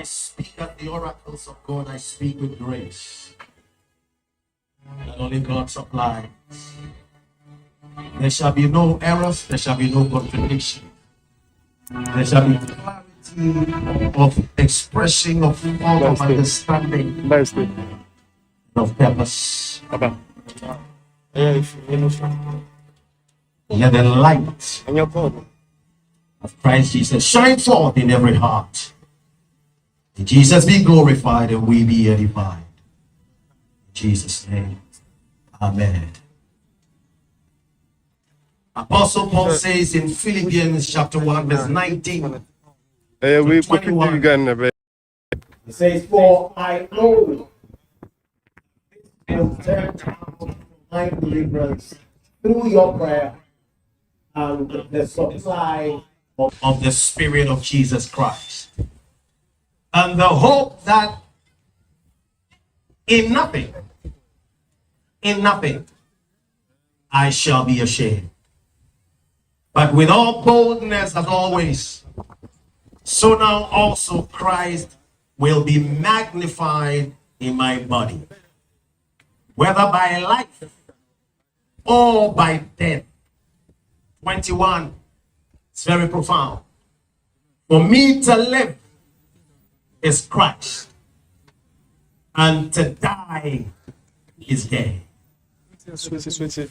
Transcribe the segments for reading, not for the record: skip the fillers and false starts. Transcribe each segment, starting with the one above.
I speak at the oracles of God, I speak with grace. And only God supplies. There shall be no errors, there shall be no contradiction. There shall be clarity of expression of form of understanding of purpose. Let the light of Christ Jesus shine forth in every heart. And Jesus be glorified and we be edified. In Jesus' name, amen. Apostle Paul says in Philippians chapter 1 verse 19 to 21, he says, for I know and turn out my deliverance through your prayer and the supply of the Spirit of Jesus Christ, and the hope that in nothing I shall be ashamed, but with all boldness as always, so now also Christ will be magnified in my body, whether by life or by death. 21, it's very profound. For me to live is Christ, and to die is gain. Switch it.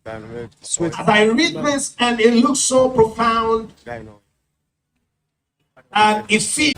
As I read this, and it looks so profound, and it feels